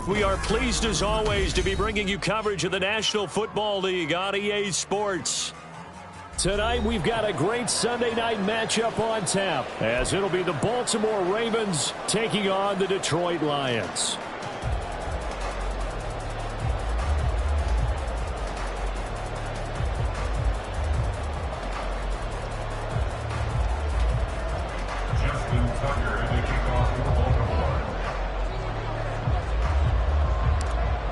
We are pleased as always to be bringing you coverage of the National Football League on EA Sports. Tonight we've got a great Sunday night matchup on tap, as it'll be the Baltimore Ravens taking on the Detroit Lions.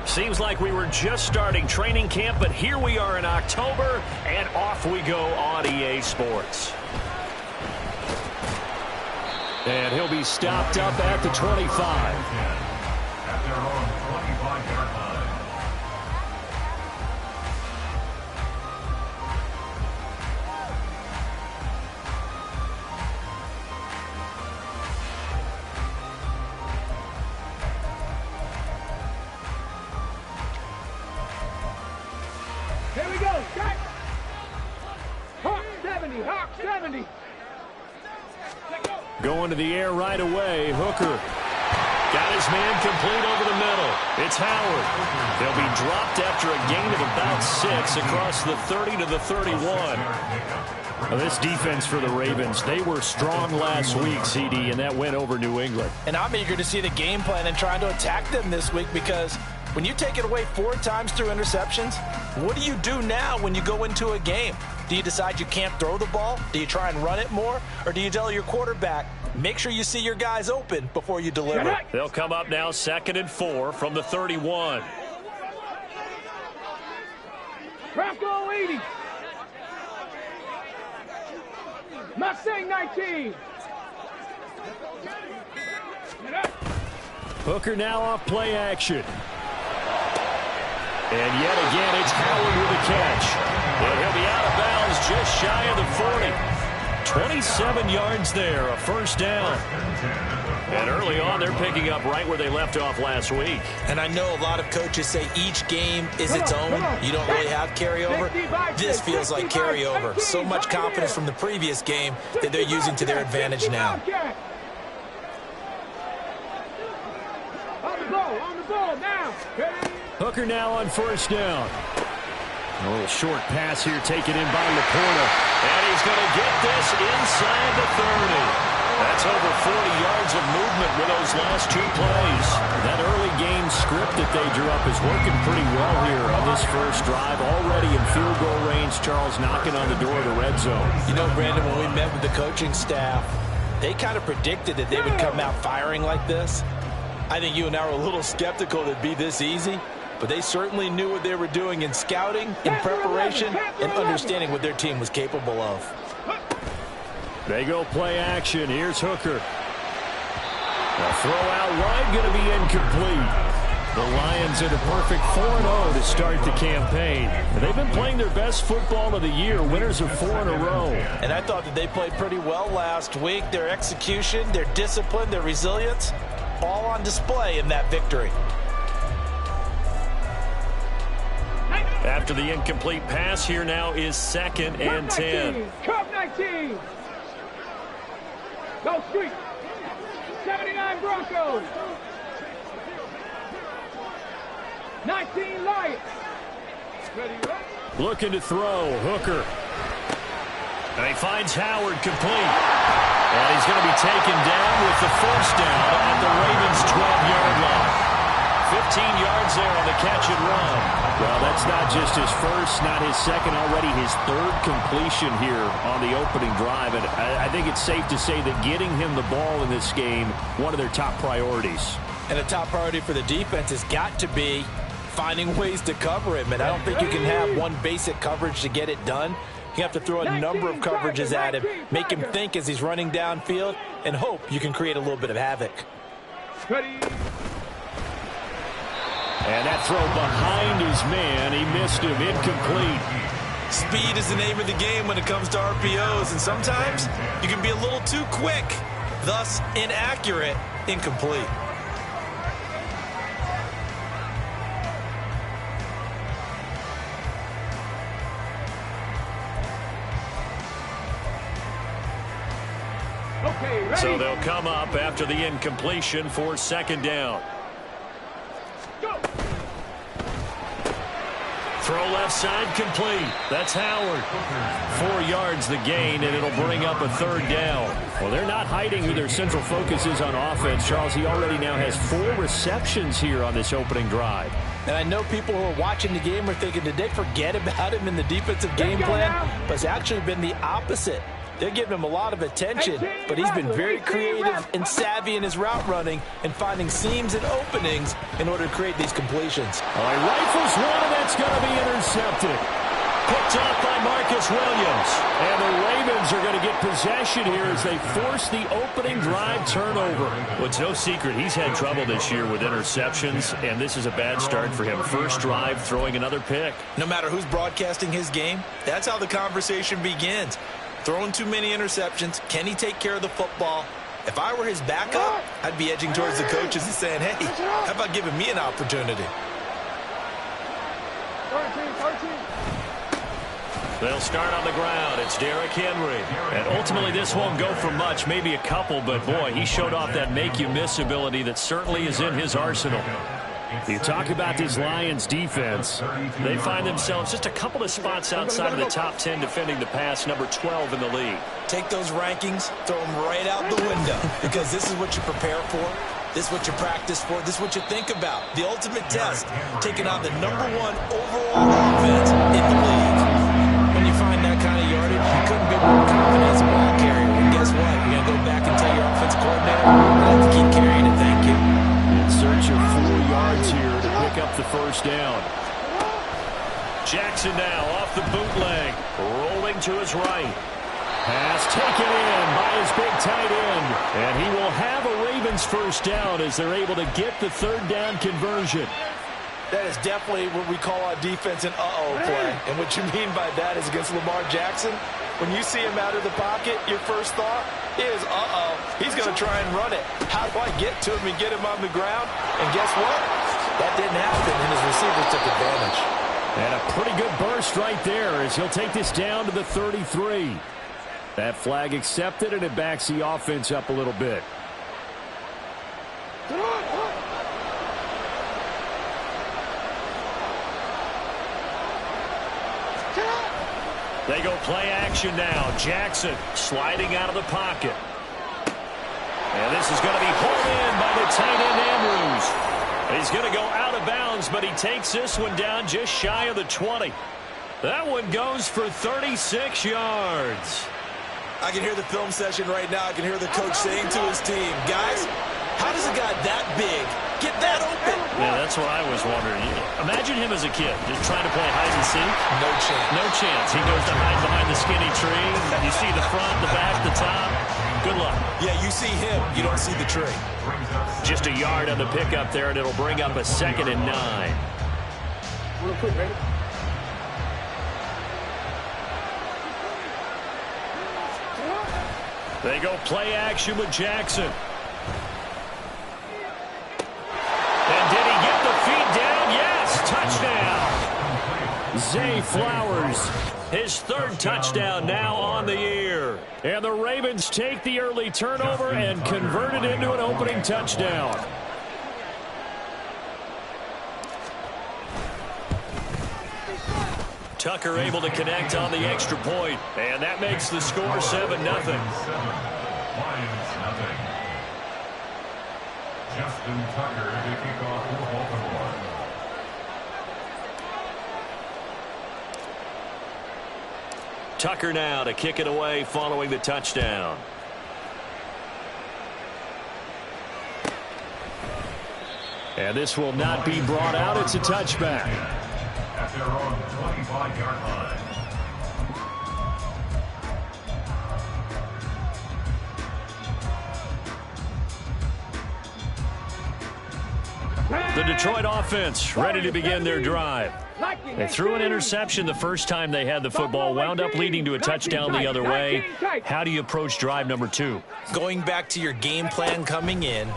Seems like we were just starting training camp, but here we are in October, and off we go on EA Sports. And he'll be stopped up at the 25. At their own 25-yard line. Here we go, check. Hawk 70, Hawk 70. Going to the air right away, Hooker. Got his man complete over the middle. It's Howard. They'll be dropped after a gain of about 6 across the 30 to the 31. Well, this defense for the Ravens, they were strong last week, CD, and that went over New England. And I'm eager to see the game plan and trying to attack them this week, because when you take it away 4 times through interceptions, what do you do now when you go into a game? Do you decide you can't throw the ball? Do you try and run it more? Or do you tell your quarterback, make sure you see your guys open before you deliver? They'll come up now 2nd and 4 from the 31. Bronco 80. Mustang 19. Hooker now off play action. And yet again, it's Howard with a catch. And he'll be out of bounds just shy of the 40. 27 yards there, a first down. And early on, they're picking up right where they left off last week. And I know a lot of coaches say each game is its own. You don't really have carryover. This feels like carryover. So much confidence from the previous game that they're using to their advantage now. On the ball now. Hooker now on first down. A little short pass here taken in by Laporta. And he's going to get this inside the 30. That's over 40 yards of movement with those last 2 plays. That early game script that they drew up is working pretty well here on this first drive. Already in field goal range, Charles, knocking on the door of the red zone. You know, Brandon, when we met with the coaching staff, they kind of predicted that they would come out firing like this. I think you and I were a little skeptical that it'd be this easy, but they certainly knew what they were doing in scouting, in preparation, and understanding what their team was capable of. They go play action. Here's Hooker. A throw out wide, going to be incomplete. The Lions at a perfect 4-0 to start the campaign. They've been playing their best football of the year, winners of 4 in a row. And I thought that they played pretty well last week. Their execution, their discipline, their resilience, all on display in that victory. After the incomplete pass, here now is 2nd and 10. Cup 19. Go street. 79 Broncos. 19 Lions. Ready, right? Looking to throw. Hooker. And he finds Howard complete. And he's going to be taken down with the first down at the Ravens' 12-yard line. 15 yards there on the catch and run. Well, that's not just his first, not his second, already his 3rd completion here on the opening drive. And I think it's safe to say that getting him the ball in this game, one of their top priorities. And a top priority for the defense has got to be finding ways to cover him. And I don't think you can have one basic coverage to get it done. You have to throw a number of coverages at him, make him think as he's running downfield, and hope you can create a little bit of havoc. Ready. And that throw behind his man, he missed him, incomplete. Speed is the name of the game when it comes to RPOs, and sometimes you can be a little too quick, thus inaccurate, incomplete. Okay, ready. So they'll come up after the incompletion for 2nd down. Throw left side complete. That's Howard. 4 yards the gain, and it'll bring up a third down. Well, they're not hiding who their central focus is on offense. Charles, he already now has 4 receptions here on this opening drive. And I know people who are watching the game are thinking, did they forget about him in the defensive game plan? But it's actually been the opposite. They're giving him a lot of attention, but he's been very creative and savvy in his route running and finding seams and openings in order to create these completions. All right, rifles one, and that's going to be intercepted. Picked off by Marcus Williams. And the Ravens are going to get possession here as they force the opening drive turnover. Well, it's no secret he's had trouble this year with interceptions, and this is a bad start for him. First drive, throwing another pick. No matter who's broadcasting his game, that's how the conversation begins. Throwing too many interceptions. Can he take care of the football? If I were his backup, I'd be edging towards the coaches and saying, hey, how about giving me an opportunity? 13. They'll start on the ground. It's Derrick Henry. And ultimately, this won't go for much, maybe a couple, but boy, he showed off that make-you-miss ability that certainly is in his arsenal. You talk about this Lions defense. They find themselves just a couple of spots outside of the top 10 defending the pass, number 12 in the league. Take those rankings, throw them right out the window, because this is what you prepare for. This is what you practice for. This is what you think about. The ultimate test, taking on the #1 overall offense in the league. When you find that kind of yardage, you couldn't be more confident as a ball carrier. And guess what? You're going to go back and tell your offensive coordinator, I have to keep carrying it, thank you. In search of 4 yards here to pick up the first down. Jackson now off the bootleg, rolling to his right. Pass taken in by his big tight end. And he will have a Ravens first down as they're able to get the third down conversion. That is definitely what we call our defense an uh-oh play. And what you mean by that is against Lamar Jackson, when you see him out of the pocket, your first thought is, uh-oh, he's going to try and run it. How do I get to him and get him on the ground? And guess what? That didn't happen, and his receivers took advantage. And a pretty good burst right there as he'll take this down to the 33. That flag accepted, and it backs the offense up a little bit. They go play action now. Jackson sliding out of the pocket. And this is going to be hauled in by the tight end Andrews. He's going to go out of bounds, but he takes this one down just shy of the 20. That one goes for 36 yards. I can hear the film session right now. I can hear the coach saying to his team, guys, how does a guy that big get that open? Yeah, that's what I was wondering. Imagine him as a kid, just trying to play hide and seek. No chance. No chance. He goes to hide behind the skinny tree. You see the front, the back, the top. Good luck. Yeah, you see him. You don't see the tree. Just a yard on the pickup there, and it'll bring up a 2nd and 9. Real quick, baby. They go play action with Jackson. And did he get the feet down? Yes, touchdown. Zay Flowers, his 3rd touchdown now on the year. And the Ravens take the early turnover and convert it into an opening touchdown. Tucker able to connect on the extra point, and that makes the score 7-0. Lions 0. Justin Tucker to kick off for Baltimore. Tucker now to kick it away following the touchdown. And this will not be brought out. It's a touchback. At their own 25-yard line. The Detroit offense ready to begin their drive. They threw an interception the first time they had the football, wound up leading to a touchdown the other way. How do you approach drive number 2? Going back to your game plan coming in,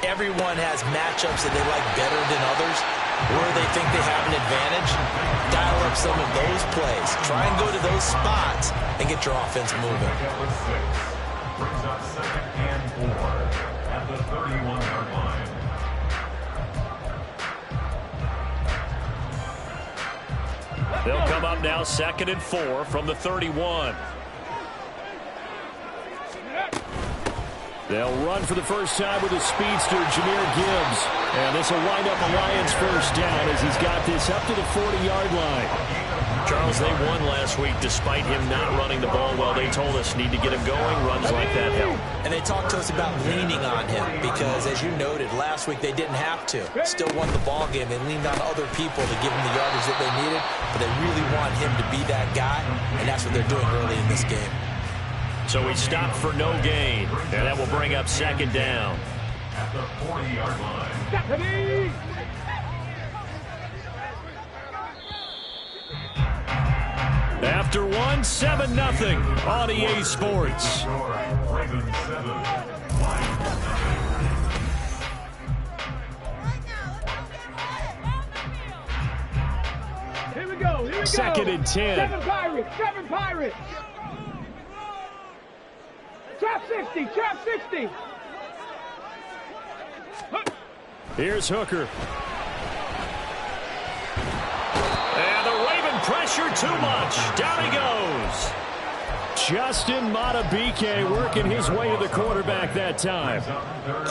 everyone has matchups that they like better than others, where they think they have an advantage. Dial up some of those plays. Try and go to those spots and get your offense moving. Brings up 2nd and 4 at the 31-yard line. They'll come up now 2nd and 4 from the 31. They'll run for the first time with a speedster, Jahmyr Gibbs. And this will wind up a Lions first down as he's got this up to the 40-yard line. Charles, they won last week despite him not running the ball well. They told us need to get him going. Runs like that help. And they talked to us about leaning on him because, as you noted, last week they didn't have to. Still won the ball game. They leaned on other people to give him the yardage that they needed, but they really want him to be that guy, and that's what they're doing early in this game. So he stopped for no gain, and that will bring up 2nd down. At the 40-yard line. After one, 7-0 on EA Sports. Ravens 7, Lions 9. Here we go. 2nd and 10. 7 Pirates. 7 Pirates. Trap 60. Trap 60. Here's Hooker. And the Raven pressure too much. Down he goes. Justin Madubuike working his way to the quarterback that time.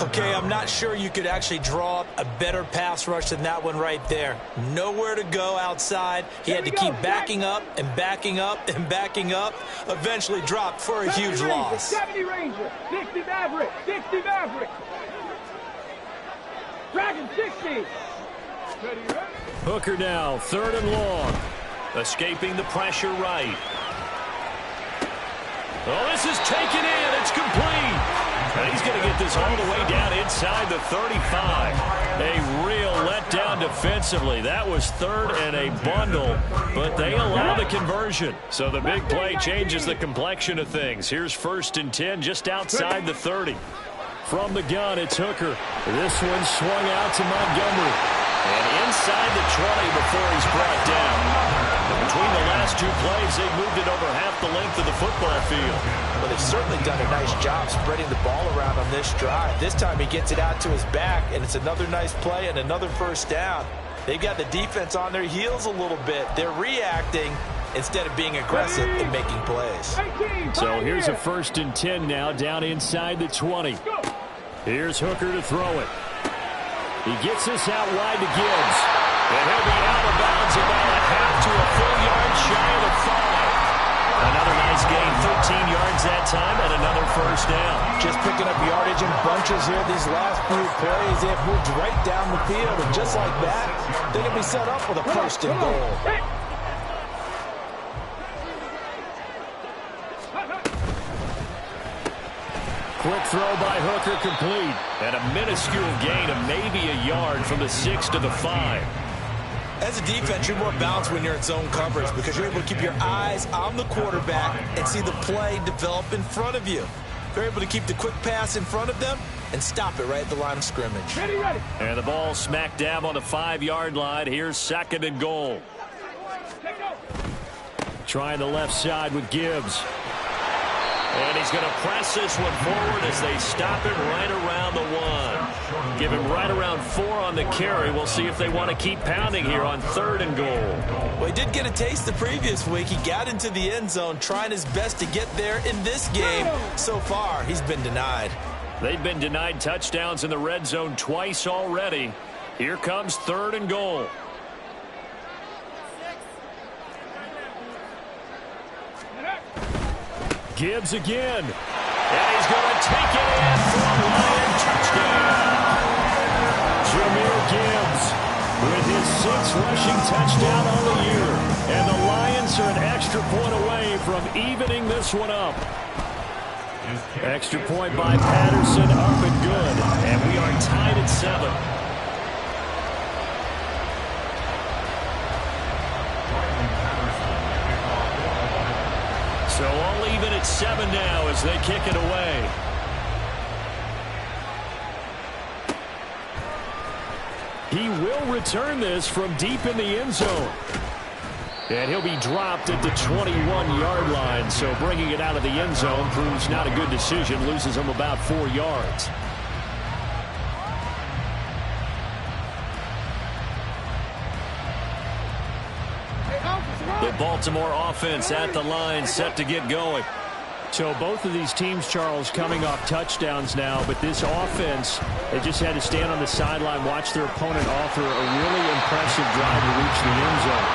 Okay, I'm not sure you could actually draw up a better pass rush than that one right there. Nowhere to go outside. He had to keep backing up and backing up and backing up. Eventually dropped for a huge loss. 70 Ranger. 60 Maverick. 60 Maverick. Dragon 60. Hooker now, 3rd and long. Escaping the pressure right. Oh, this is taken in. It's complete. And he's going to get this all the way down inside the 35. A real letdown defensively. That was 3rd and a bundle, but they allow the conversion. So the big play changes the complexion of things. Here's 1st and 10 just outside the 30. From the gun, it's Hooker. This one swung out to Montgomery. And inside the 20 before he's brought down. Between the last 2 plays, they've moved it over half the length of the football field. Well, they've certainly done a nice job spreading the ball around on this drive. This time he gets it out to his back, and it's another nice play and another first down. They've got the defense on their heels a little bit. They're reacting instead of being aggressive and making plays. So here's a 1st and 10 now down inside the 20. Here's Hooker to throw it. He gets this out wide to Gibbs. And he'll be out of bounds about a half to a full yard shy of the 5. Another nice gain, 13 yards that time, and another first down. Just picking up yardage in bunches here these last few plays. They have moved right down the field, and just like that, they can be set up with a 1st and goal. Quick throw by Hooker complete. And a minuscule gain of maybe a yard from the 6 to the 5. As a defense, you're more balanced when you're in zone coverage because you're able to keep your eyes on the quarterback and see the play develop in front of you. You're able to keep the quick pass in front of them and stop it right at the line of scrimmage. Ready, ready. And the ball smack dab on the 5-yard line. Here's 2nd and goal. Trying the left side with Gibbs. And he's going to press this one forward as they stop him right around the 1. Give him right around 4 on the carry. We'll see if they want to keep pounding here on 3rd and goal. Well, he did get a taste the previous week. He got into the end zone trying his best to get there in this game. So far, he's been denied. They've been denied touchdowns in the red zone twice already. Here comes 3rd and goal. Gibbs again. And he's going to take it in for a Lion touchdown. Jahmyr Gibbs with his 6th rushing touchdown on the year. And the Lions are an extra point away from evening this one up. Extra point by Patterson, up and good. And we are tied at 7. So all even at 7 now as they kick it away. He will return this from deep in the end zone. And he'll be dropped at the 21-yard line. So bringing it out of the end zone proves not a good decision. Loses him about 4 yards. Hey, officer, The Baltimore offense at the line, set to get going. So both of these teams, Charles, coming off touchdowns now, but this offense, they just had to stand on the sideline, watch their opponent offer a really impressive drive to reach the end zone.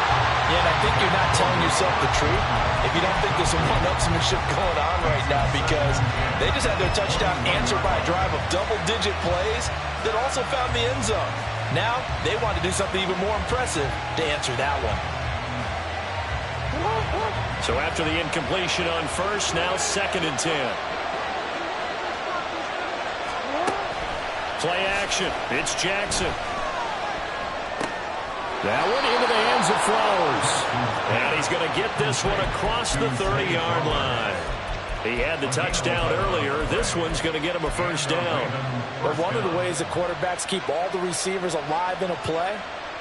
Yeah, and I think you're not telling yourself the truth if you don't think there's some one-upsmanship going on right now, because they just had their touchdown answered by a drive of double-digit plays that also found the end zone. Now they want to do something even more impressive to answer that one. So after the incompletion on first, now 2nd and 10. Play action. It's Jackson. That one into the hands of Flowers. And he's going to get this one across the 30-yard line. He had the touchdown earlier. This one's going to get him a first down. But one of the ways that quarterbacks keep all the receivers alive in a play,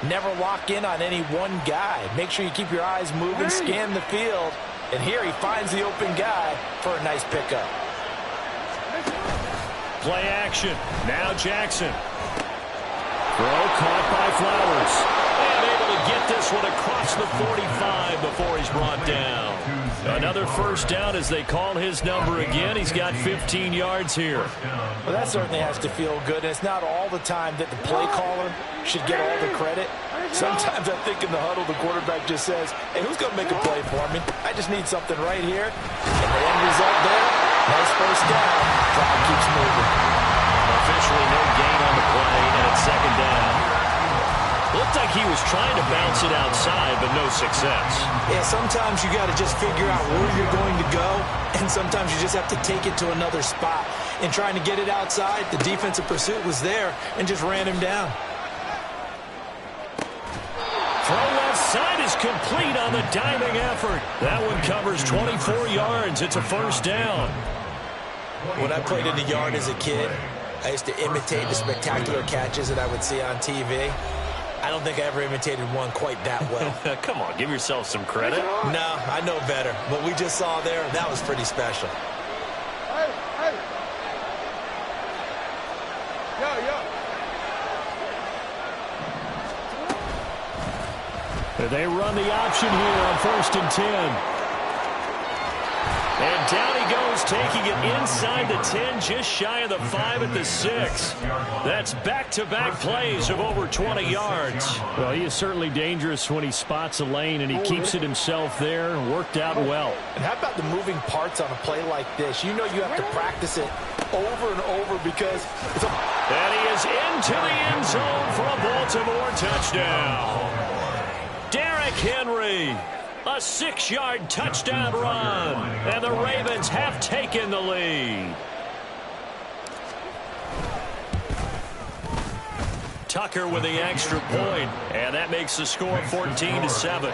never lock in on any one guy. Make sure you keep your eyes moving, scan the field. And here he finds the open guy for a nice pickup. Play action. Now Jackson. Throw caught by Flowers. And able to get this one across the 45 before he's brought down. Another first down as they call his number again. He's got 15 yards here. Well, that certainly has to feel good. And it's not all the time that the play caller should get all the credit. Sometimes I think in the huddle, the quarterback just says, hey, who's going to make a play for me? I just need something right here. And the end result there, nice first down. Drive keeps moving. Officially no gain on the play, and it's 2nd down. Looked like he was trying to bounce it outside, but no success. Yeah, sometimes you got to just figure out where you're going to go, and sometimes you just have to take it to another spot. In trying to get it outside, the defensive pursuit was there and just ran him down. Throw left side is complete on the diving effort. That one covers 24 yards. It's a first down. When I played in the yard as a kid, I used to imitate the spectacular catches that I would see on TV. I don't think I ever imitated one quite that well. Come on, give yourself some credit. No, I know better. What we just saw there, that was pretty special. Hey. Yo. They run the option here on 1st and 10. And down he goes, taking it inside the 10, just shy of the 5 at the 6. That's back-to-back plays of over 20 yards. Well, he is certainly dangerous when he spots a lane, and he keeps it himself there and worked out well. And how about the moving parts on a play like this? You know you have to practice it over and over because it's a... And he is into the end zone for a Baltimore touchdown. Derrick Henry. A 6-yard touchdown run, and the Ravens have taken the lead. Tucker with the extra point, and that makes the score 14-7.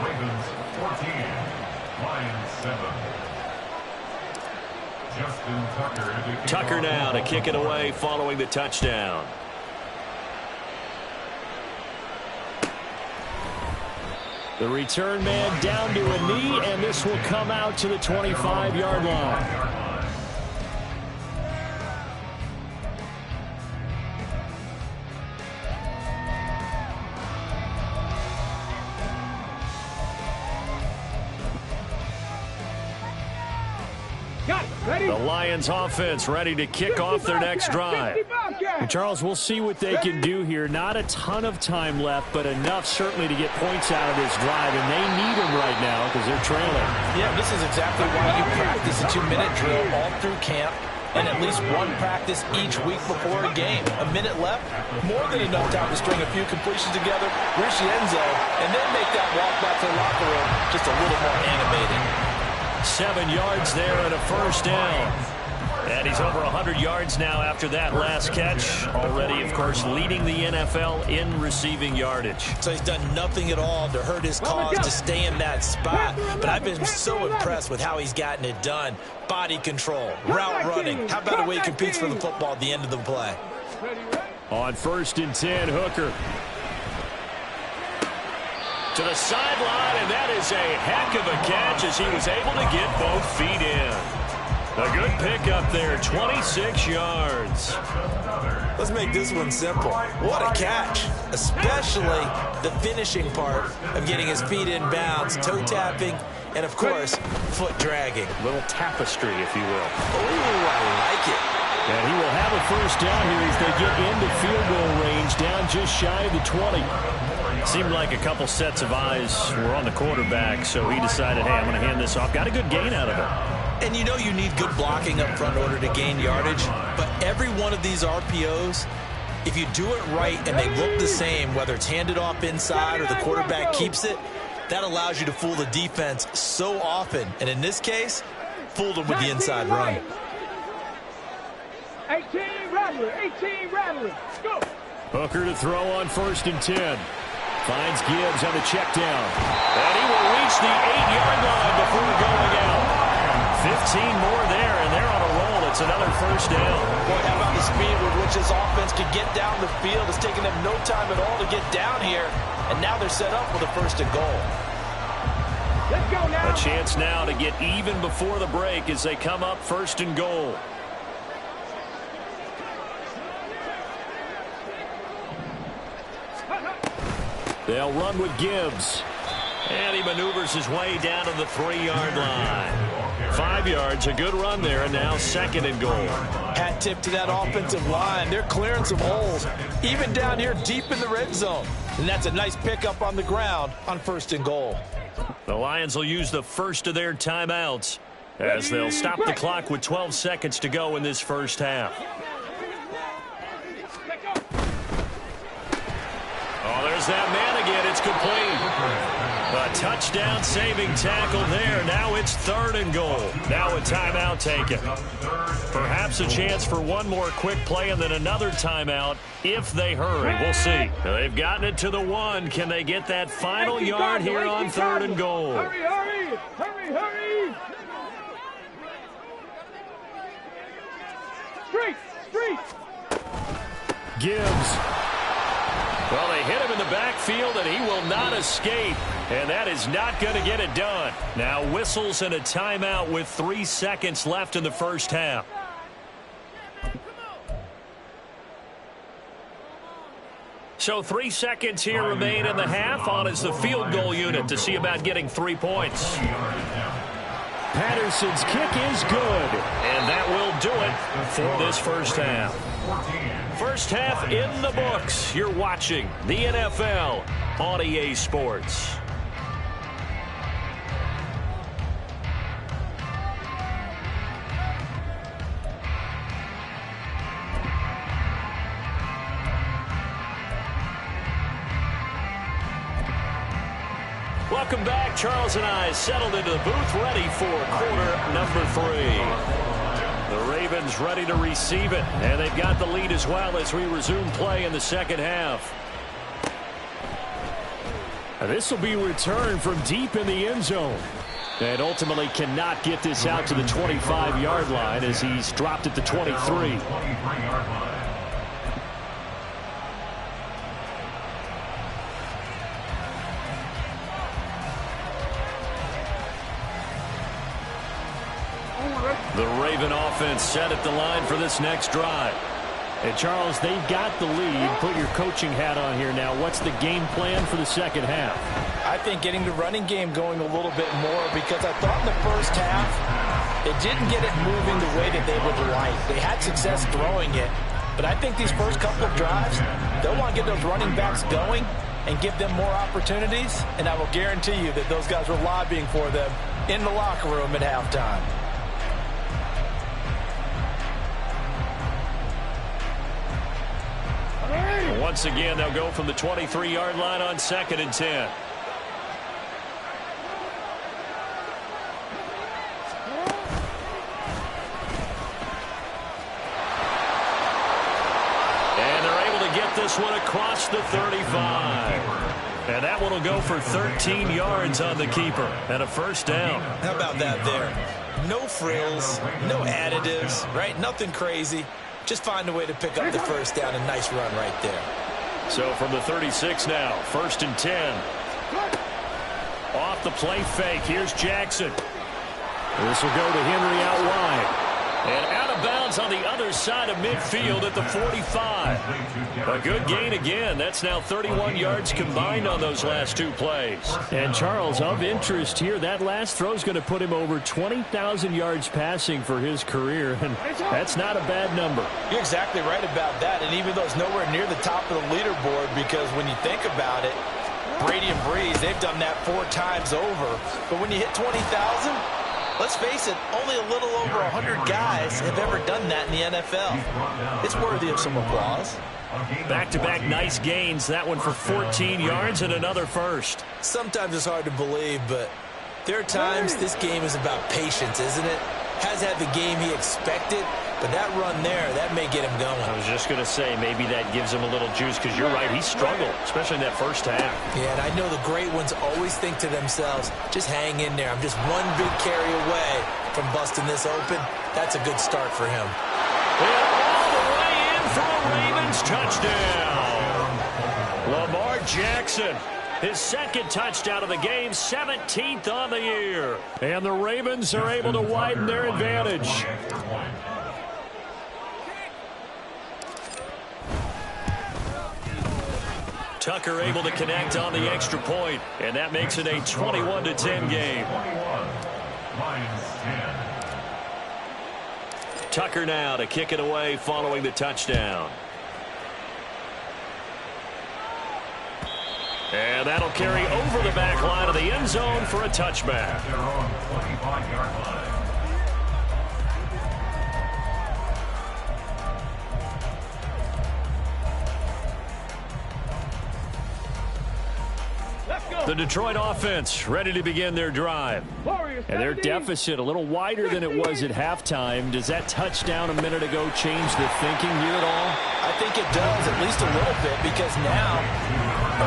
Tucker now to kick it away following the touchdown. The return man down to a knee, and this will come out to the 25-yard line. The Lions offense ready to kick off their next drive. And Charles, we'll see what they can do here. Not a ton of time left, but enough certainly to get points out of this drive, and they need them right now because they're trailing. Yeah, this is exactly why you practice a 2-minute drill all through camp and at least one practice each week before a game. A minute left, more than enough time to string a few completions together, reach the end zone, and then make that walk back to the locker room just a little more animated. 7 yards there and a first down. And he's over 100 yards now after that last catch. Already, of course, leading the NFL in receiving yardage. So he's done nothing at all to hurt his cause to stay in that spot. But I've been so impressed with how he's gotten it done. Body control, route running. How about the way he competes for the football at the end of the play? On 1st and 10, Hooker. To the sideline, and that is a heck of a catch as he was able to get both feet in. A good pickup there, 26 yards. Let's make this one simple. What a catch, especially the finishing part of getting his feet in bounds, toe tapping, and of course, foot dragging. Little tapestry, if you will. Oh, I like it. And he will have a first down here as they get into field goal range, down just shy of the 20. Seemed like a couple sets of eyes were on the quarterback, so he decided, hey, I'm going to hand this off. Got a good gain out of it. And you know you need good blocking up front in order to gain yardage, but every one of these RPOs, if you do it right and they look the same, whether it's handed off inside or the quarterback keeps it, that allows you to fool the defense so often. And in this case, fooled them with the inside run. 18 rattler, 18 rattler. Go. Hooker to throw on 1st and 10. Finds Gibbs on the check down. And he will reach the 8-yard line before going out. 15 more there, and they're on a roll. It's another first down. Boy, how about the speed with which this offense could get down the field? It's taken them no time at all to get down here, and now they're set up with a 1st and goal. Let's go now. A chance now to get even before the break as they come up 1st and goal. They'll run with Gibbs. And he maneuvers his way down to the 3-yard line. 5 yards, a good run there, and now 2nd and goal. Hat tip to that offensive line. They're clearing some holes, even down here deep in the red zone. And that's a nice pickup on the ground on 1st and goal. The Lions will use the first of their timeouts as they'll stop the clock with 12 seconds to go in this first half. Oh, there's that man again. It's complete. A touchdown saving tackle there. Now it's 3rd and goal. Now a timeout taken. Perhaps a chance for one more quick play and then another timeout if they hurry. We'll see. They've gotten it to the 1. Can they get that final yard here on 3rd and goal? Hurry, hurry, hurry, hurry. Street. Gibbs. Well, they hit him in the backfield, and he will not escape. And that is not going to get it done. Now whistles and a timeout with 3 seconds left in the first half. So 3 seconds here remain in the half. On is the field goal unit to see about getting 3 points. Patterson's kick is good. And that will do it for this first half. First half in the books. You're watching the NFL on EA Sports. Welcome back. Charles and I settled into the booth, ready for quarter number 3. The Ravens ready to receive it, and they've got the lead as well as we resume play in the second half. This will be returned from deep in the end zone. And ultimately cannot get this out to the 25-yard line as he's dropped at the 23. The Raven offense set at the line for this next drive. And Charles, they've got the lead. Put your coaching hat on here now. What's the game plan for the second half? I think getting the running game going a little bit more, because I thought in the first half it didn't get it moving the way that they would like. They had success throwing it, but I think these first couple of drives, they'll want to get those running backs going and give them more opportunities, and I will guarantee you that those guys were lobbying for them in the locker room at halftime. Once again, they'll go from the 23-yard line on 2nd and 10. And they're able to get this one across the 35. And that one will go for 13 yards on the keeper and a first down. How about that there? No frills, no additives, right? Nothing crazy. Just find a way to pick up the first down. A nice run right there. So from the 36 now, 1st and 10. Off the play fake. Here's Jackson. This will go to Henry out wide. And out of bounds on the other side of midfield at the 45. A good gain again. That's now 31 yards combined on those last two plays. And Charles, of interest here, that last throw is going to put him over 20,000 yards passing for his career, and that's not a bad number. You're exactly right about that, and even though it's nowhere near the top of the leaderboard, because when you think about it, Brady and Breeze, they've done that 4 times over. But when you hit 20,000, let's face it, only a little over 100 guys have ever done that in the NFL. It's worthy of some applause. Back-to-back nice gains. That one for 14 yards and another first. Sometimes it's hard to believe, but there are times this game is about patience, isn't it? Has had the game he expected, but that run there, that may get him going. I was just going to say, maybe that gives him a little juice, because you're right, he struggled, especially in that first half. Yeah, and I know the great ones always think to themselves, just hang in there. I'm just one big carry away from busting this open. That's a good start for him. And all the way in for a Ravens touchdown. Lamar Jackson. His second touchdown of the game, 17th on the year. And the Ravens are able to widen their advantage. Tucker able to connect on the extra point, and that makes it a 21-10 game. Tucker now to kick it away following the touchdown. And that'll carry over the back line of the end zone for a touchback. The Detroit offense ready to begin their drive. And their deficit a little wider than it was at halftime. Does that touchdown a minute ago change the thinking here at all? I think it does, at least a little bit, because now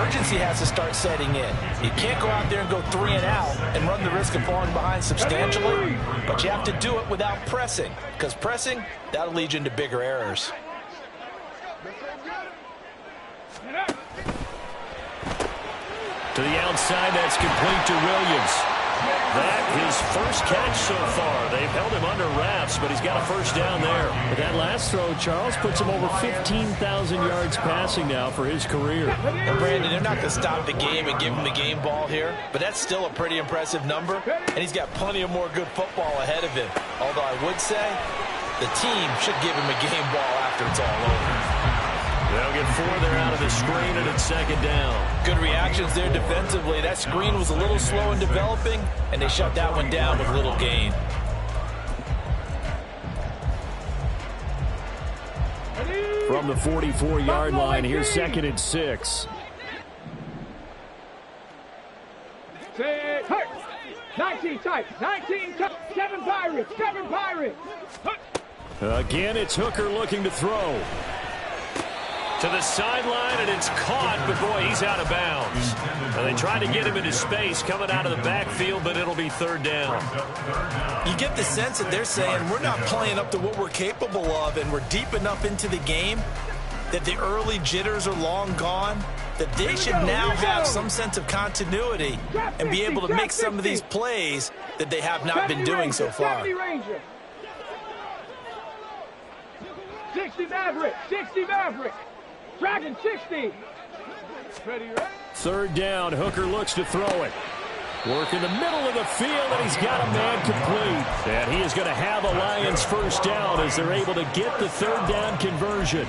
urgency has to start setting in. You can't go out there and go 3 and out and run the risk of falling behind substantially, but you have to do it without pressing, because pressing, that'll lead you into bigger errors. To the outside, that's complete to Williams. That his first catch so far. They've held him under wraps, but he's got a first down there. But that last throw, Charles, puts him over 15,000 yards passing now for his career. And Brandon, they're not going to stop the game and give him the game ball here, but that's still a pretty impressive number, and he's got plenty of more good football ahead of him. Although I would say the team should give him a game ball after it's all over. They'll get 4 there out of the screen, and it's second down. Good reactions there defensively. That screen was a little slow in developing, and they shut that one down with little gain. From the 44-yard line, here's 2nd and 6. 19 tight, 19 tight, 7 Pirates, 7 Pirates. Again, it's Hooker looking to throw. To the sideline, and it's caught, but boy, he's out of bounds. And they tried to get him into space coming out of the backfield, but it'll be third down. You get the sense that they're saying we're not playing up to what we're capable of, and we're deep enough into the game that the early jitters are long gone, that they should now have some sense of continuity and be able to make some of these plays that they have not been doing so far. 60 Maverick, 60 Maverick. Dragon 60. Ready, right? Third down, Hooker looks to throw it. Work in the middle of the field, and he's got a man complete. And he is going to have a Lions first down as they're able to get the third down conversion.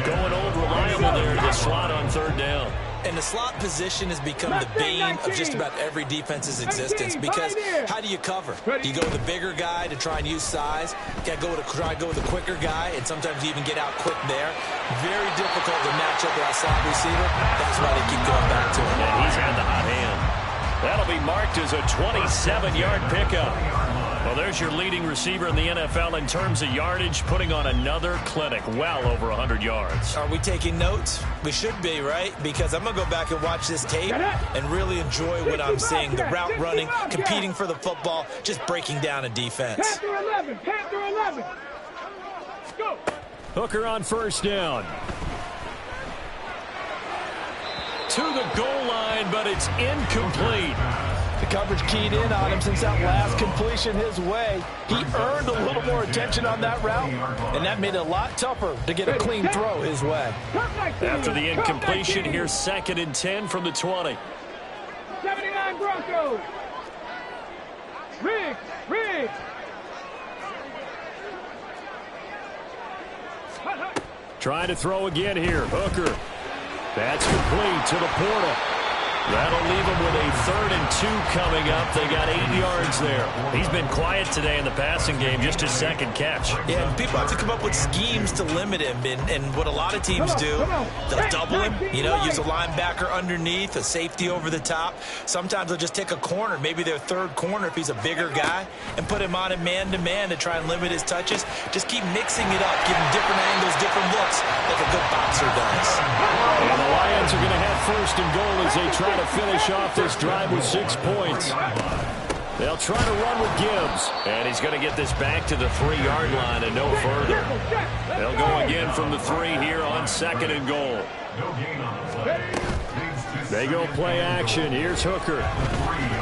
Going old reliable there to the slot on third down. And the slot position has become the bane of just about every defense's existence, because how do you cover? Do you go with a bigger guy to try and use size? Got to try to go with a quicker guy, and sometimes you even get out quick there. Very difficult to match up with that slot receiver. That's why they keep going back to him. And he's had the hot hand. That'll be marked as a 27-yard pickup. Well, there's your leading receiver in the NFL in terms of yardage, putting on another clinic, well over 100 yards. Are we taking notes? We should be, right? Because I'm going to go back and watch this tape and really enjoy what I'm seeing. The route running, competing for the football, just breaking down a defense. Panther 11, Panther 11. Go. Hooker on first down. To the goal line, but it's incomplete. The coverage keyed in on him since that last completion his way. He earned a little more attention on that route, and that made it a lot tougher to get a clean throw his way. After the incompletion, here's 2nd and 10 from the 20. 79 Broncos. Riggs. Trying to throw again here. Hooker. That's complete to the portal. That'll leave him with a 3rd and 2 coming up. They got 8 yards there. He's been quiet today in the passing game, just his 2nd catch. Yeah, and people have to come up with schemes to limit him. And what a lot of teams do, they'll double him, use a linebacker underneath, a safety over the top. Sometimes they'll just take a corner, maybe their 3rd corner if he's a bigger guy, and put him on a man-to-man to try and limit his touches. Just keep mixing it up, give him different angles, different looks, like a good boxer does. And the Lions are going to have 1st and goal as they try to finish off this drive with 6 points. They'll try to run with Gibbs, and he's going to get this back to the 3-yard line and no further. They'll go again from the 3 here on 2nd and goal. They go play action. Here's Hooker.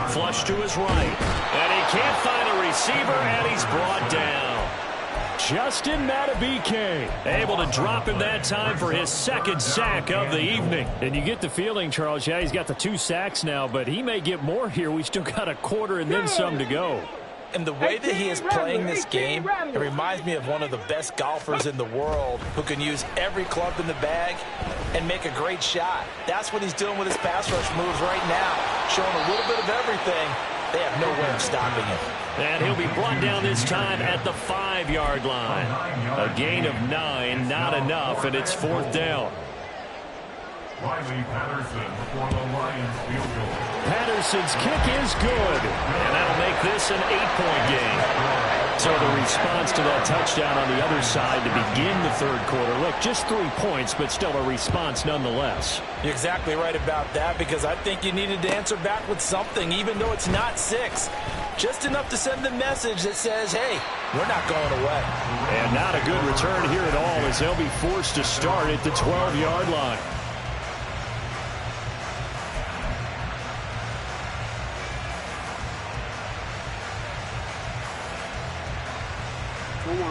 Flush to his right, and he can't find a receiver, and he's brought down. Justin Matabike able to drop him that time for his 2nd sack of the evening. And you get the feeling, Charles, yeah, he's got the 2 sacks now, but he may get more here. We still got a quarter and then some to go. And the way that he is playing this game, it reminds me of one of the best golfers in the world who can use every club in the bag and make a great shot. That's what he's doing with his pass rush moves right now, showing a little bit of everything. They have no way of stopping him. And he'll be brought down this time at the 5-yard line. A gain of 9, not enough, and it's 4th down. Riley Patterson for the Lions field goal. Patterson's kick is good, and that'll make this an 8-point game. So the response to that touchdown on the other side to begin the 3rd quarter. Look, just 3 points, but still a response nonetheless. You're exactly right about that, because I think you needed to answer back with something, even though it's not 6. Just enough to send the message that says, hey, we're not going away. And not a good return here at all, as they'll be forced to start at the 12-yard line.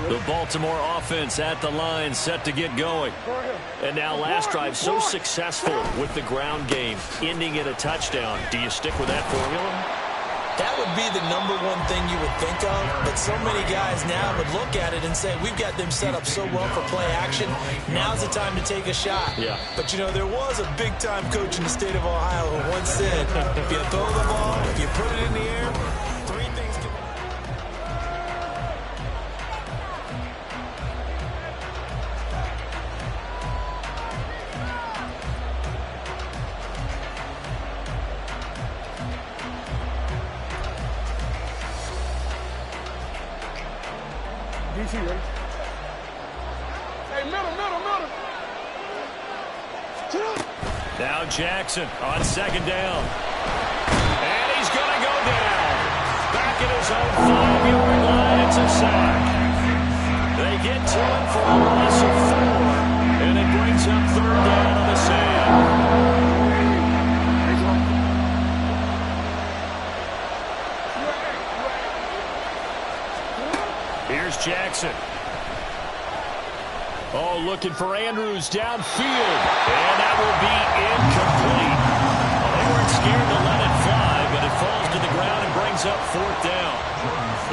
The Baltimore offense at the line, set to get going. And now last drive so successful with the ground game, ending in a touchdown. Do you stick with that formula? That would be the #1 thing you would think of, but so many guys now would look at it and say, we've got them set up so well for play action, now's the time to take a shot. Yeah. But, there was a big-time coach in the state of Ohio who once said, if you throw the ball, if you put it in the air, 3 things can... DC ready? Hey, middle. Now Jackson on 2nd down. And he's going to go down. Back at his own 5-yard line. It's a sack. They get to him for a loss of 4. And it brings up 3rd down on the sand. Here's Jackson. Oh, looking for Andrews downfield. And that will be incomplete. Well, they weren't scared to let it fly, but it falls to the ground and brings up 4th down.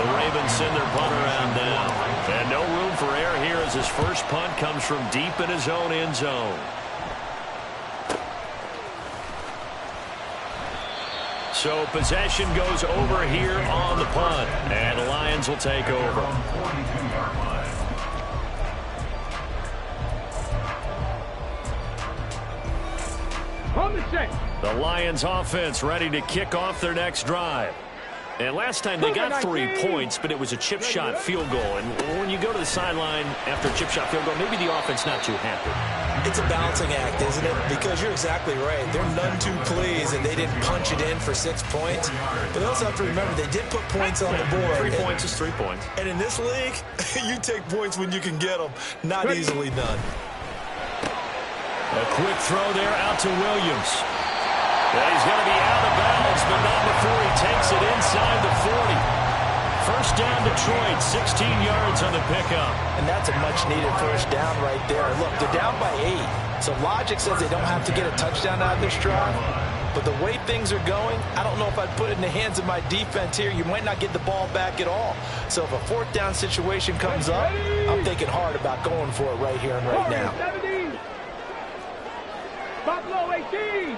The Ravens send their punt around down. And no room for error here as his first punt comes from deep in his own end zone. So possession goes over here on the punt, and the Lions will take over. On the check. The Lions offense ready to kick off their next drive. And last time they got 3 points, but it was a chip shot field goal. And when you go to the sideline after a chip shot field goal, maybe the offense not too happy. It's a balancing act, isn't it? Because you're exactly right. They're none too pleased that they didn't punch it in for 6 points. But they also have to remember they did put points on the board. 3 points is 3 points. And in this league, you take points when you can get them. Not easily done. A quick throw there out to Williams. And he's going to be out of bounds, but not before before he takes it inside the 40. First down Detroit, 16 yards on the pickup. And that's a much-needed first down right there. Look, they're down by 8. So logic says they don't have to get a touchdown out of this drive. But the way things are going, I don't know if I'd put it in the hands of my defense here. You might not get the ball back at all. So if a fourth down situation comes up, I'm thinking hard about going for it right here and right now. 70. Buffalo 18.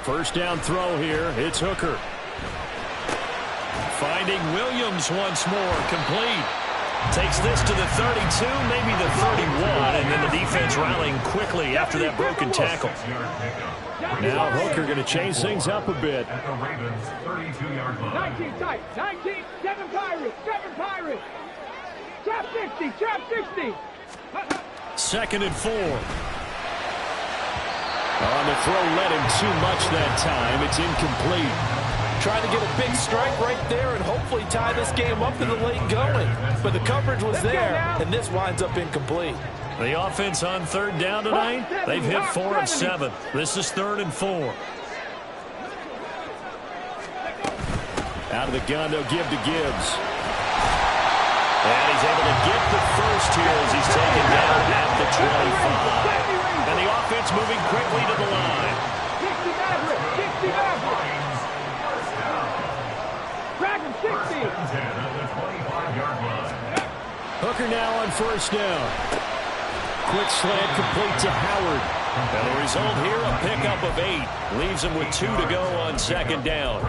First down throw here. It's Hooker. Finding Williams once more. Complete. Takes this to the 32, maybe the 31, and then the defense rallying quickly after that broken tackle. Now Hooker going to change things up a bit. At the Ravens' 32-yard line. 19 tight. 19. 7 Pirates. 7 Pirates. Trap 60. Trap 60. Second and 4. On the throw, led him too much that time. It's incomplete. Trying to get a big strike right there and hopefully tie this game up in the late going. But the coverage was there, and this winds up incomplete. The offense on third down tonight, they've hit 4 of 7. This is 3rd and 4. Out of the gun, they'll give to Gibbs. And he's able to get the first here as he's taken down at the 25. And the offense moving quickly to the line. 60 Maverick. 60 Maverick. Dragon 60. Hooker now on first down. Quick slant complete to Howard. And the result here, a pickup of 8. Leaves him with 2 to go on second down.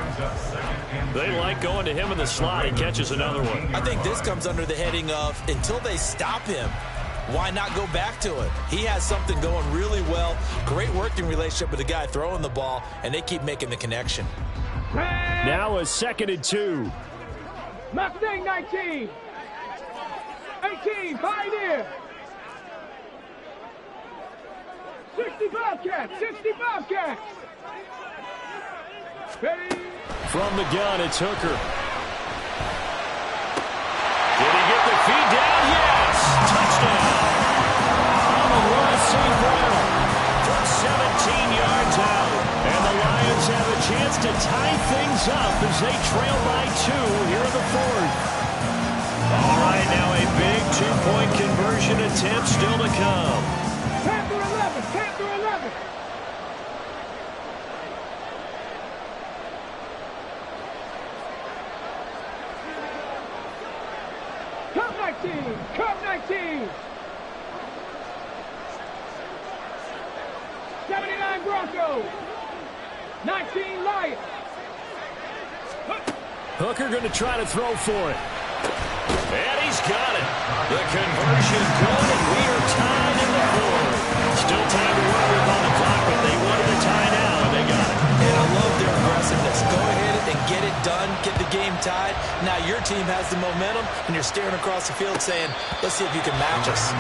They like going to him in the slot. He catches another one. I think this comes under the heading of until they stop him, why not go back to it? He has something going really well. Great working relationship with the guy throwing the ball, and they keep making the connection. Now a 2nd and 2. Mustang 19. 18. Pioneer. 60 Bobcats. 60 Bobcats. Ready. From the gun, it's Hooker. Did he get the feed down? Yes! Touchdown! Amon-Ra St. Brown from 17 yards out. And the Lions have a chance to tie things up as they trail by 2 here in the 4th. All right, now a big 2-point conversion attempt still to come. Panther 11. Panther 11. Cup 19. Cup 19. 79 Broncos. 19 Lions. Hooker going to try to throw for it. And he's got it. The conversion good, and we are tied in the 4th. Still time to work with on the clock, but they wanted a tie now, and they got it. And I love their aggressiveness. Go ahead and get it done, get the game tied. Now your team has the momentum, and you're staring across the field saying, let's see if you can match us.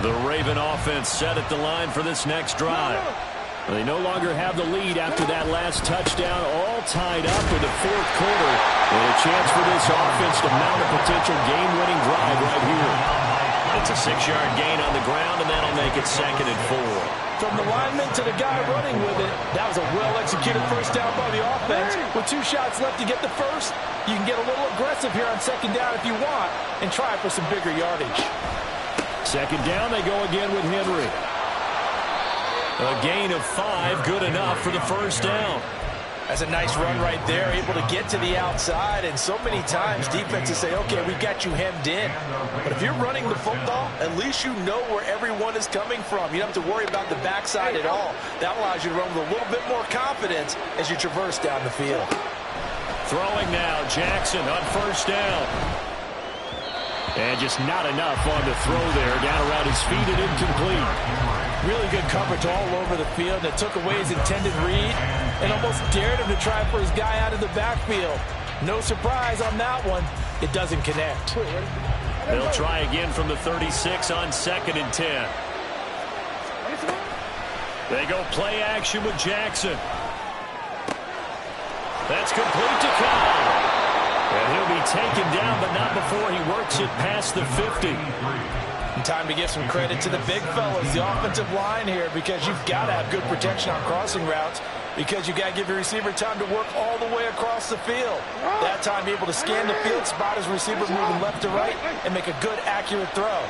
The Raven offense set at the line for this next drive. They no longer have the lead after that last touchdown, all tied up in the 4th quarter. And a chance for this offense to mount a potential game-winning drive right here. It's a 6-yard gain on the ground, and that'll make it 2nd and 4. From the lineman to the guy running with it, that was a well-executed first down by the offense. With 2 shots left to get the first, you can get a little aggressive here on second down if you want and try for some bigger yardage. Second down, they go again with Henry. A gain of 5, good enough for the first down. That's a nice run right there, able to get to the outside, and so many times defenses say, okay, we got you hemmed in. But if you're running the football, at least you know where everyone is coming from. You don't have to worry about the backside at all. That allows you to run with a little bit more confidence as you traverse down the field. Throwing now, Jackson on first down. And just not enough on the throw there. Down around his feet and incomplete. Really good coverage all over the field that took away his intended read and almost dared him to try for his guy out of the backfield. No surprise on that one. It doesn't connect. They'll try again from the 36 on 2nd and 10. They go play action with Jackson. That's complete to Kyle. And he'll be taken down, but not before he works it past the 50. And time to give some credit to the big fellas, the offensive line here, because you've got to have good protection on crossing routes, because you've got to give your receiver time to work all the way across the field. That time, able to scan the field, spot his receiver moving left to right, and make a good, accurate throw.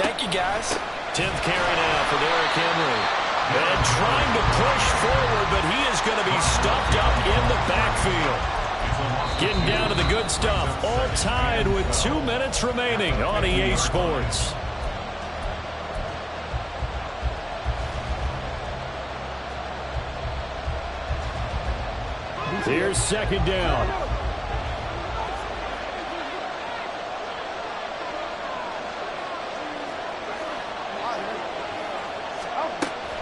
Thank you, guys. 10th carry now for Derrick Henry. And trying to push forward, but he is going to be stuffed up in the backfield. Getting down to the good stuff. All tied with 2 minutes remaining on EA Sports. Here's 2nd down.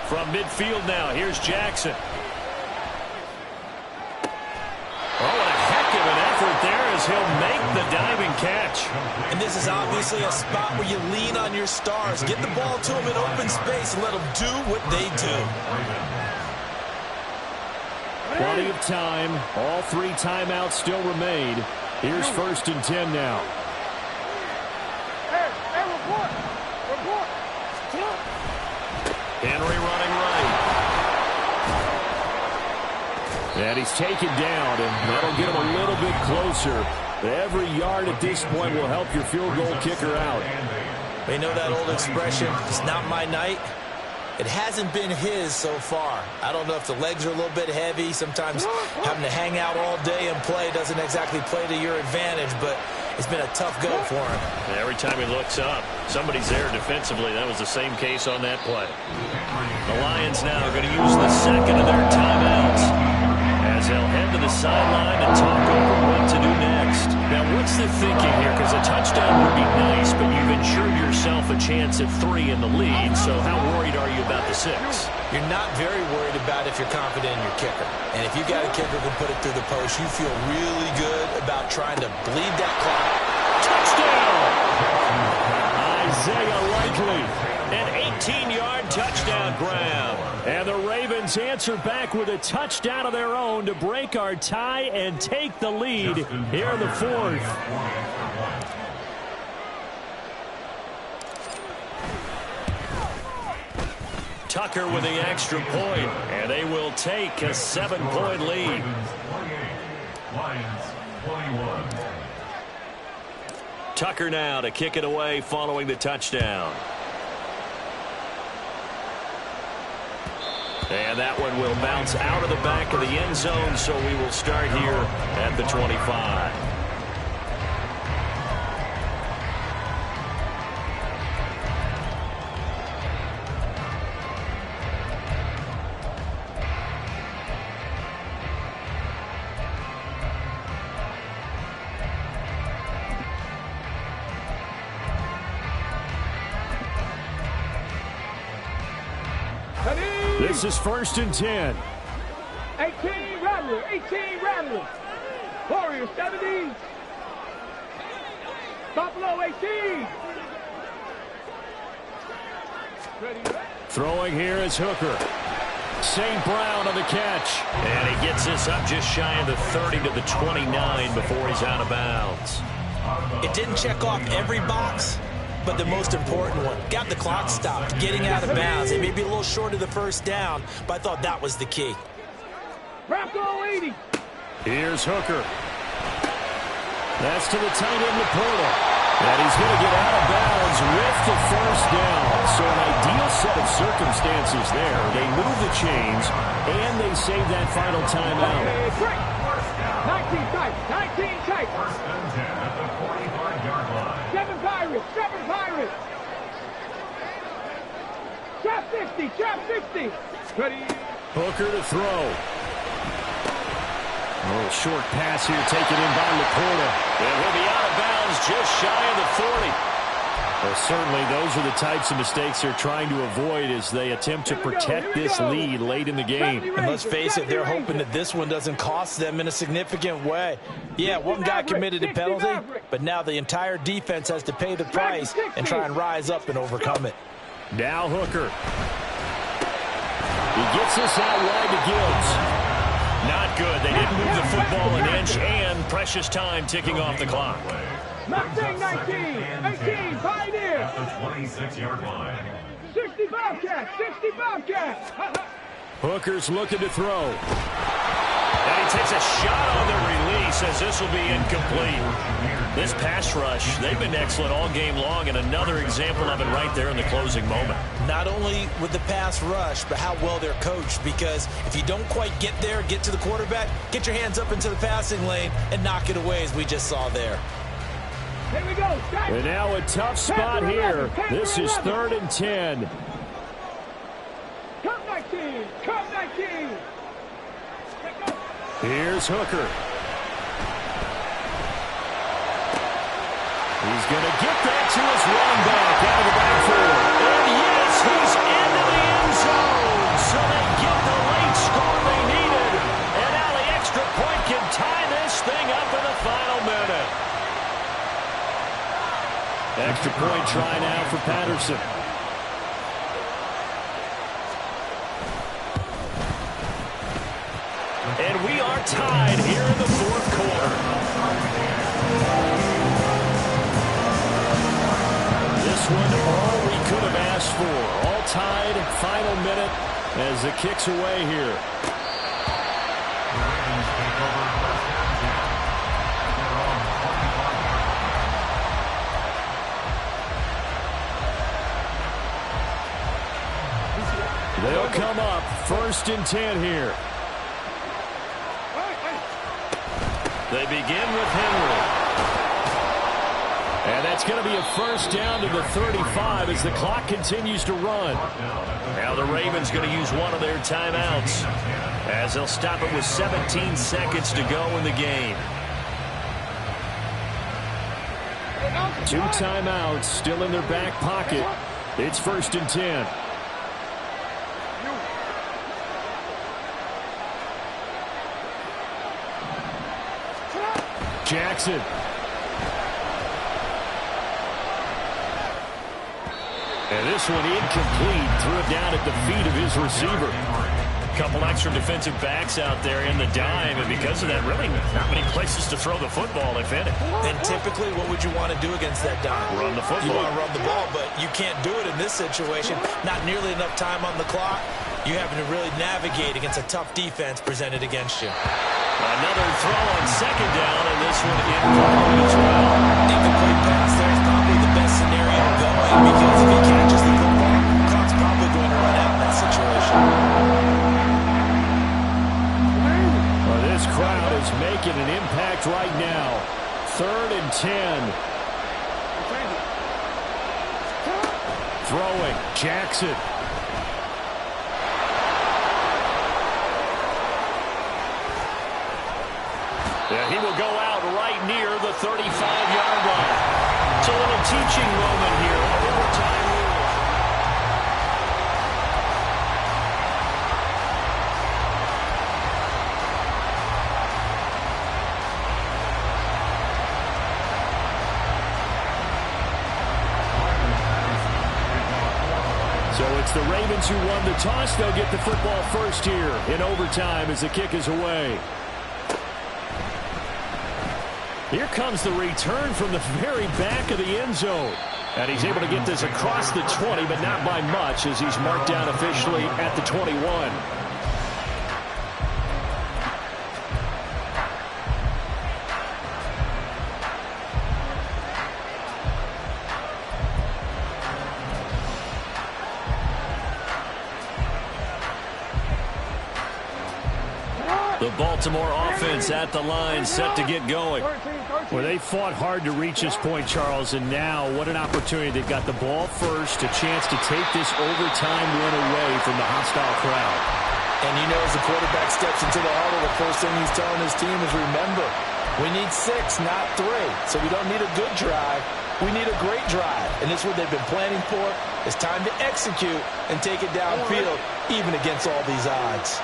From midfield now, here's Jackson. Oh, and a heck of an effort there as he'll make the diving catch. And this is obviously a spot where you lean on your stars. Get the ball to them in open space and let them do what they do. Plenty of time. All 3 timeouts still remain. Here's 1st and 10 now. Hey, report. Henry running right. And he's taken down, and that'll get him a little bit closer. Every yard at this point will help your field goal kicker out. They know that old expression, it's not my night. It hasn't been his so far. I don't know if the legs are a little bit heavy. Sometimes having to hang out all day and play doesn't exactly play to your advantage, but it's been a tough go for him. Every time he looks up, somebody's there defensively. That was the same case on that play. The Lions now are going to use the 2nd of their timeouts as they'll head to the sideline and talk over what to do next. Now, what's the thinking here? Because a touchdown would be nice, but you've ensured yourself a chance at 3 in the lead, so how worried are you about the 6? You're not very worried about if you're confident in your kicker. And if you got a kicker who can put it through the post, you feel really good about trying to bleed that clock. Touchdown! Isaiah Likely, an 18-yard touchdown grab. And the Ravens answer back with a touchdown of their own to break our tie and take the lead here in the 4th. Tucker with the extra point, and they will take a 7-point lead. Lions 21. Tucker now to kick it away following the touchdown. And that one will bounce out of the back of the end zone, so we will start here at the 25. This is 1st and 10. 18 Rattler, 18 Rattler. Warriors 70. Buffalo 18. Throwing here is Hooker. St. Brown on the catch. And he gets this up just shy of the 30 to the 29 before he's out of bounds. It didn't check off every box, but the most important one. Got the clock stopped, getting out of bounds. It may be a little short of the 1st down, but I thought that was the key. Bronco 80. Here's Hooker. That's to the tight end, Laporta. And he's going to get out of bounds with the 1st down. So an ideal set of circumstances there. They move the chains, and they save that final timeout. 19 tight, 19 tight. 1st and 10 at the 45-yard line. 7 Pirates, 7 Pirates. Trap 50, trap 50. Ready. Hooker to throw. A little short pass here taken in by Laporta. And he'll be out of bounds just shy of the 40. Well, certainly those are the types of mistakes they're trying to avoid as they attempt to protect this lead late in the game. And let's face it, they're hoping that this one doesn't cost them in a significant way. Yeah, one guy committed a penalty, but now the entire defense has to pay the price and try and rise up and overcome it. Now Hooker. He gets this out wide to Gibbs. Not good. They didn't move the football an inch, and precious time ticking off the clock. Mustang 19, 18, Pioneer. At the 26-yard line. 60 Bobcats, 60 Bobcats. Hooker's looking to throw. And he takes a shot on the release as this will be incomplete. This pass rush, they've been excellent all game long, and another example of it right there in the closing moment. Not only with the pass rush, but how well they're coached, because if you don't quite get there, get to the quarterback, get your hands up into the passing lane and knock it away as we just saw there. Here we go. And now a tough spot here. This is 3rd and 10. Come 19, come 19. Here's Hooker. He's going to get that to his running back out of the backfield. And yes, he's into the end zone. So they get the late score they needed. And now the extra point can tie this thing up in the final minute. Extra point try now for Patterson. And we are tied here in the 4th quarter. This one all we could have asked for. All tied, final minute as it kicks away here. They'll come up 1st and 10 here. They begin with Henry. And that's going to be a 1st down to the 35 as the clock continues to run. Now the Ravens going to use one of their timeouts as they'll stop it with 17 seconds to go in the game. 2 timeouts still in their back pocket. It's 1st and 10. Jackson. And this one incomplete. Threw it down at the feet of his receiver. Couple extra defensive backs out there in the dime, and because of that, really not many places to throw the football, if any. And typically, what would you want to do against that dime? Run the football. You want to run the ball, but you can't do it in this situation. Not nearly enough time on the clock. You having to really navigate against a tough defense presented against you. Another throw on 2nd down, and this one incomplete as well. Incomplete pass there is probably the best scenario going, because if he catches the football, the clock's probably going to run out in that situation. Well, this crowd is making an impact right now. 3rd and 10. Throwing, Jackson. Yeah, he will go out right near the 35-yard line. It's a little teaching moment here. Overtime rule. So it's the Ravens who won the toss. They'll get the football first here in overtime as the kick is away. Here comes the return from the very back of the end zone. And he's able to get this across the 20, but not by much, as he's marked down officially at the 21. The Baltimore offense at the line, set to get going. Well, they fought hard to reach this point, Charles, and now what an opportunity. They've got the ball first, a chance to take this overtime win away from the hostile crowd. And you know, as the quarterback steps into the huddle, the first thing he's telling his team is, remember, we need 6, not 3. So we don't need a good drive. We need a great drive, and this is what they've been planning for. It's time to execute and take it downfield, even against all these odds.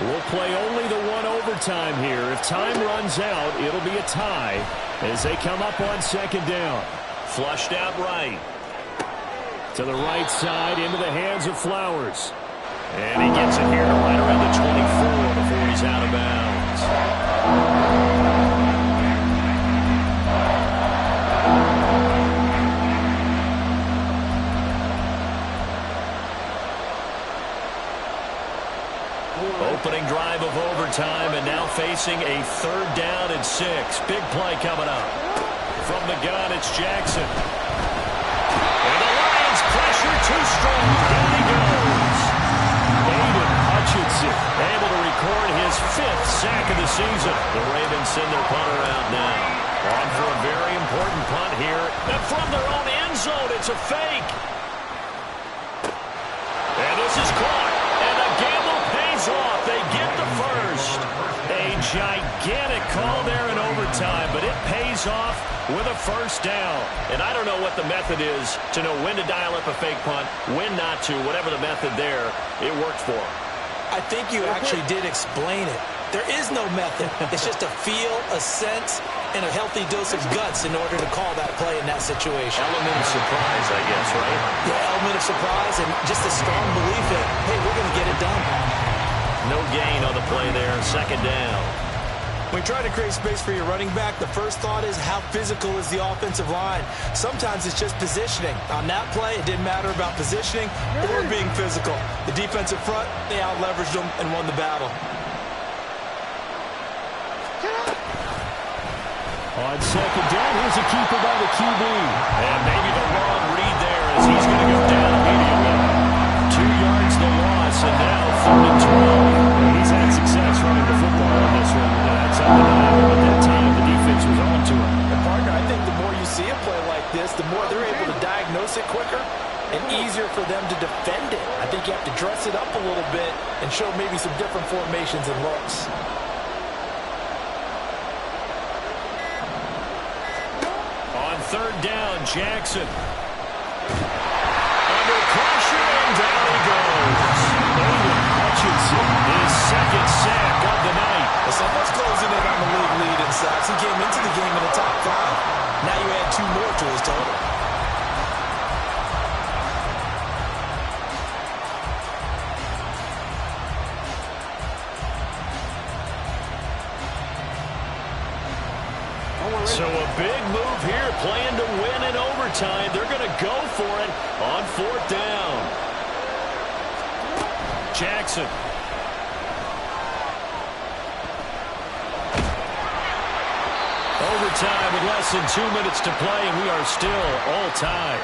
We'll play only the one overtime here. If time runs out, it'll be a tie as they come up on second down. Flushed out right. To the right side, into the hands of Flowers. And he gets it here to right around the 24 before he's out of bounds. Opening drive of overtime, and now facing a 3rd down and 6. Big play coming up. From the gun, it's Jackson. And the Lions pressure too strong. Down he goes. Aiden Hutchinson able to record his 5th sack of the season. The Ravens send their punter out now. On for a very important punt here. And from their own end zone, it's a fake. And this is caught. And the gamble pays off. They get the first. A gigantic call there in overtime, but it pays off with a first down. And I don't know what the method is to know when to dial up a fake punt, when not to. Whatever the method there, it worked for him. I think you actually did explain it. There is no method. It's just a feel, a sense, and a healthy dose of guts in order to call that play in that situation. Element of surprise, I guess, right? Yeah, element of surprise and just a strong belief that, hey, we're going to get it done. No gain on the play there, second down. When you try to create space for your running back, the first thought is how physical is the offensive line. Sometimes it's just positioning. On that play, it didn't matter about positioning or being physical. The defensive front, they out-leveraged them and won the battle. On second down, here's a keeper by the QB. And maybe the wrong read there as he's going to go down immediately. 2 yards the loss, and now 3rd and 12. He's had success running the football on this one. That's undeniable, but that time the defense was on to him. And partner, I think the more you see a play like this, the more they're able to diagnose it quicker and easier for them to defend it. I think you have to dress it up a little bit and show maybe some different formations and looks. On 3rd down, Jackson. Under pressure, and down he goes. Aiden Hutchinson, his 2nd sack of the night. Well, someone's closing in on the league lead in sacks. He came into the game in the top 5. Now you add 2 more to his total. So a big move here, playing to win in overtime. They're going to go for it on 4th down. Jackson. Overtime with less than 2 minutes to play, and we are still all tied.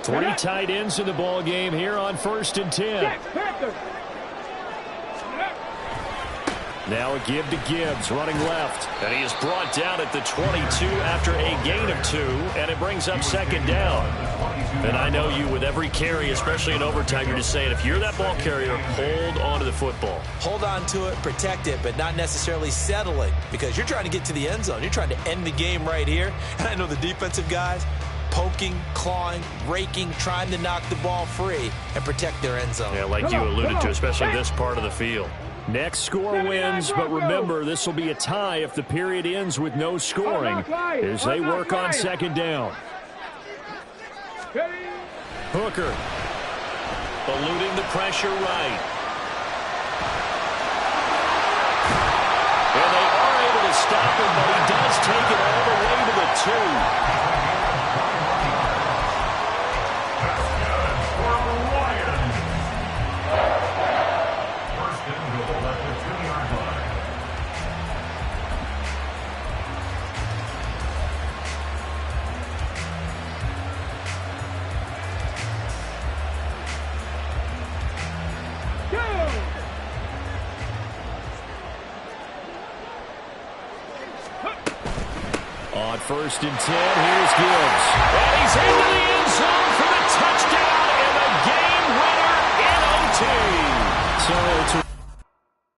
Three tight ends in the ball game here on 1st and 10. Now a give to Gibbs, running left. And he is brought down at the 22 after a gain of 2, and it brings up 2nd down. And I know you, with every carry, especially in overtime, you're just saying, if you're that ball carrier, hold on to the football. Hold on to it, protect it, but not necessarily settling, because you're trying to get to the end zone. You're trying to end the game right here. And I know the defensive guys, poking, clawing, raking, trying to knock the ball free and protect their end zone. Yeah, like you alluded to, especially this part of the field. Next score wins, but remember, this will be a tie if the period ends with no scoring as they work on 2nd down. Hooker eluding the pressure right. And they are able to stop him, but he does take it all the way to the 2. On 1st and 10, here's Gibbs. And he's into the end zone for the touchdown and the game winner in OT. So it's